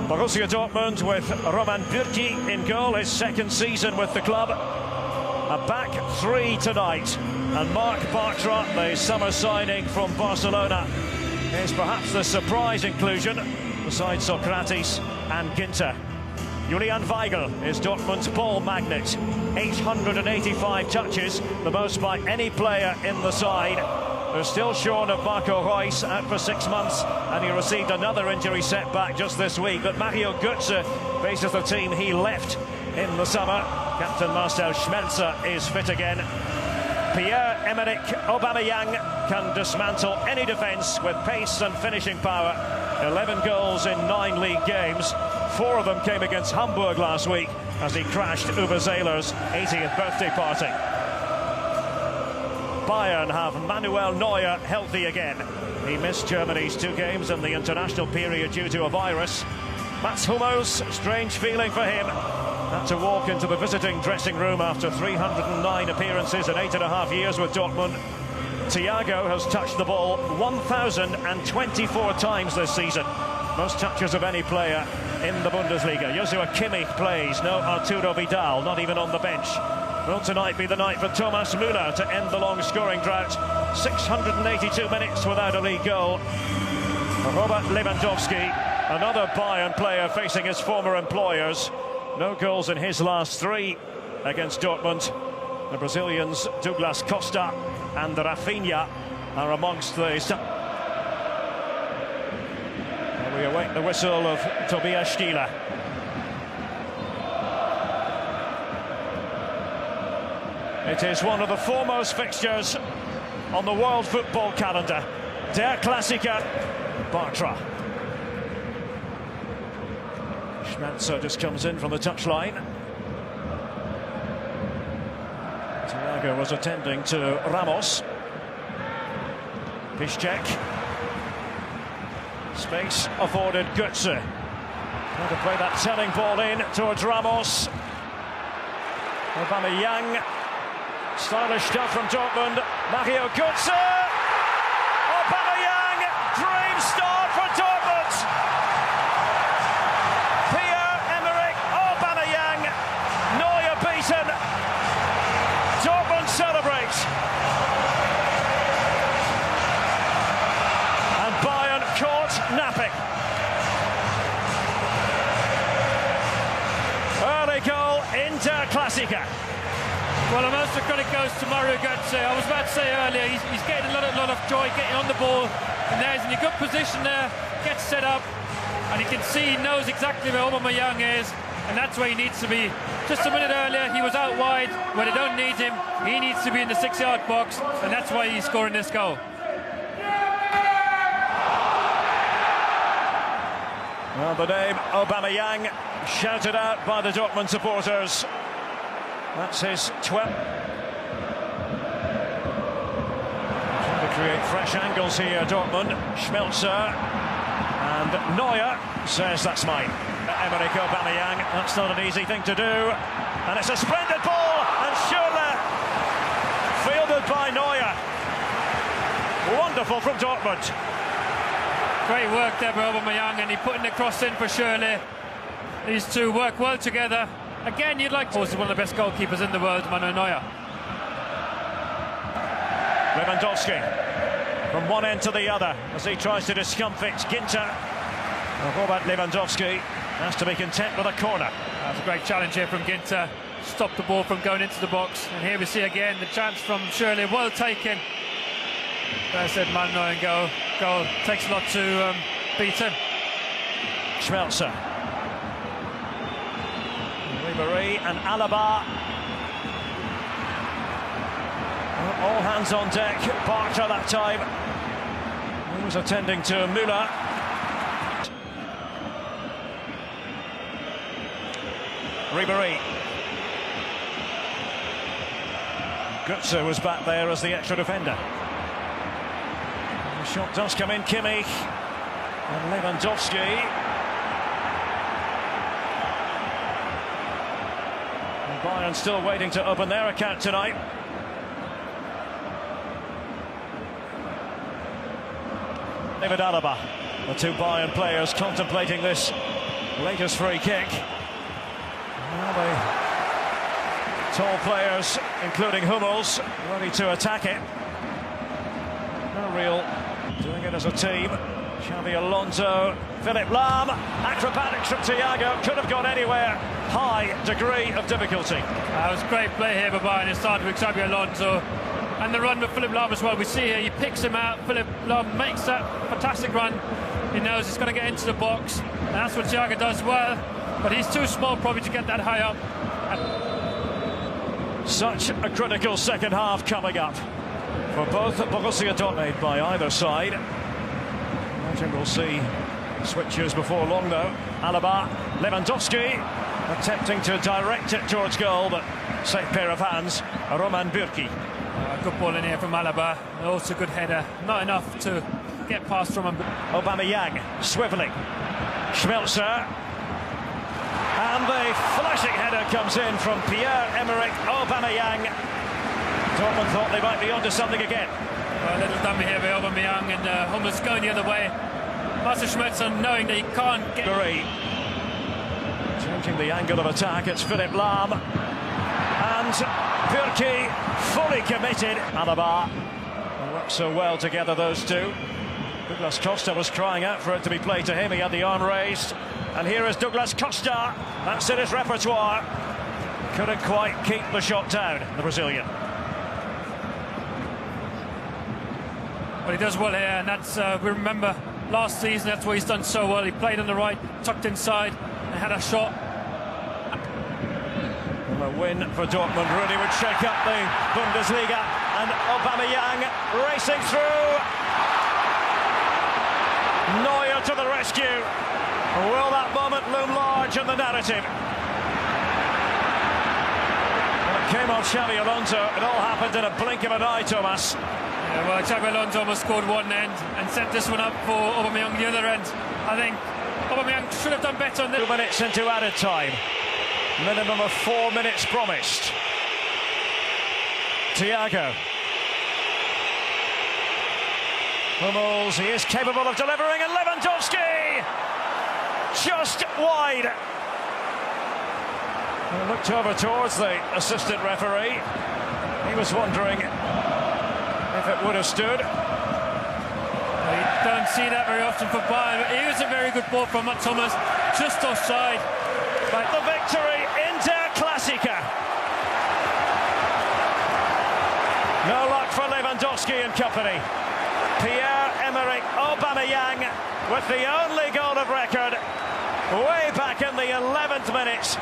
Borussia Dortmund with Roman Bürki in goal, his second season with the club. A back three tonight, and Marc Bartra, the summer signing from Barcelona, is perhaps the surprise inclusion beside Socrates and Ginter. Julian Weigl is Dortmund's ball magnet. 885 touches, the most by any player in the side. They're still shorn of Marco Reus, out for 6 months, and he received another injury setback just this week. But Mario Götze faces the team he left in the summer. Captain Marcel Schmelzer is fit again. Pierre-Emerick Aubameyang can dismantle any defence with pace and finishing power. 11 goals in 9 league games. 4 of them came against Hamburg last week as he crashed Uwe Seeler's 80th birthday party. Bayern have Manuel Neuer healthy again. He missed Germany's 2 games in the international period due to a virus. Mats Hummels, strange feeling for him. Had to walk into the visiting dressing room after 309 appearances in 8.5 years with Dortmund. Thiago has touched the ball 1,024 times this season. Most touches of any player in the Bundesliga. Joshua Kimmich plays, no Arturo Vidal, not even on the bench. Will tonight be the night for Thomas Müller to end the long scoring drought? 682 minutes without a league goal. Robert Lewandowski, another Bayern player facing his former employers. No goals in his last 3 against Dortmund. The Brazilians Douglas Costa and Rafinha are amongst the... We await the whistle of Tobias Stieler. It is one of the foremost fixtures on the world football calendar. Der Klassiker, Bartra. Schmelzer just comes in from the touchline. Thiago was attending to Ramos. Piszczek. Space afforded Götze. Trying to play that telling ball in towards Ramos. Aubameyang. Stylish stuff from Dortmund. Mario Götze. Aubameyang. Dream start for Dortmund. Pierre-Emerick Aubameyang. Neuer beaten. Dortmund celebrate. And Bayern caught napping. Early goal in Der Klassiker. Well, the most of credit goes to Mario Götze. I was about to say earlier, he's getting a lot of joy getting on the ball, and there's in a good position there, gets set up, and he can see, he knows exactly where Aubameyang is, and that's where he needs to be. Just a minute earlier, he was out wide, where they don't need him. He needs to be in the 6-yard box, and that's why he's scoring this goal. Well, the name Aubameyang shouted out by the Dortmund supporters. That's his 12th. Trying to create fresh angles here, Dortmund. Schmelzer and Neuer says that's mine. Emerick Aubameyang, that's not an easy thing to do. And it's a splendid ball, and Schürrle fielded by Neuer. Wonderful from Dortmund. Great work there by Aubameyang, and he putting the cross in for Schürrle. These two work well together. Again, you'd like to... He's one of the best goalkeepers in the world, Manuel Neuer. Lewandowski from one end to the other as he tries to discomfit Ginter. Robert Lewandowski has to be content with a corner. That's a great challenge here from Ginter. Stop the ball from going into the box. And here we see again the chance from Schürrle, well taken. There's said Manuel and goal. Takes a lot to beat him. Schmelzer. Ribery and Alaba. All hands on deck. Bartra that time. He was attending to Müller. Ribery. Götze was back there as the extra defender. The shot does come in. Kimmich and Lewandowski. Bayern still waiting to open their account tonight. David Alaba, the two Bayern players contemplating this Latest free kick. Well, the tall players, including Hummels, ready to attack it. No real doing it as a team. Xabi Alonso, Philipp Lahm, acrobatics from Thiago, could have gone anywhere. High degree of difficulty. It was a great play here by Bayern. It started with Xabi Alonso, and the run with Philipp Lahm as well. We see here, he picks him out. Philipp Lahm makes that fantastic run. He knows he's going to get into the box, and that's what Thiago does well, but he's too small probably to get that high up. Such a critical second half coming up for both Borussia Dortmund by either side. I imagine we'll see switches before long though. Alaba, Lewandowski attempting to direct it towards goal, but safe pair of hands. Roman Bürki. Good ball in here from Alaba, also good header, not enough to get past from him. Aubameyang swivelling, Schmelzer, and the flashing header comes in from Pierre-Emerick Aubameyang. Dortmund thought they might be onto something again. A little dummy here by Aubameyang, and Hummels going the other way. Master Schmelzer knowing that he can't get... Changing the angle of attack, it's Philipp Lahm, and Bürki fully committed. Alaba, they worked so well together, those two. Douglas Costa was crying out for it to be played to him. He had the arm raised, and here is Douglas Costa. That's in his repertoire. Couldn't quite keep the shot down, the Brazilian. Well, he does well here, and that's we remember last season, that's what he's done so well. He played on the right, tucked inside, and had a shot. Well, a win for Dortmund really would shake up the Bundesliga, and Aubameyang racing through. Neuer to the rescue. Will that moment loom large in the narrative? Well, it came off Xabi Alonso. It all happened in a blink of an eye, Thomas. Yeah, well, Xabi Alonso almost scored one end and set this one up for Aubameyang the other end. I think Aubameyang should have done better on this. 2 minutes into added time. Minimum of 4 minutes promised. Thiago. Hummels, he is capable of delivering, and Lewandowski just wide. And looked over towards the assistant referee. He was wondering if it would have stood. You don't see that very often for Bayern, but it was a very good ball from Mats Hummels, just offside. But the victory in Der Klassiker. No luck for Lewandowski and company. Pierre-Emerick Aubameyang with the only goal of record way back in the 11th minute.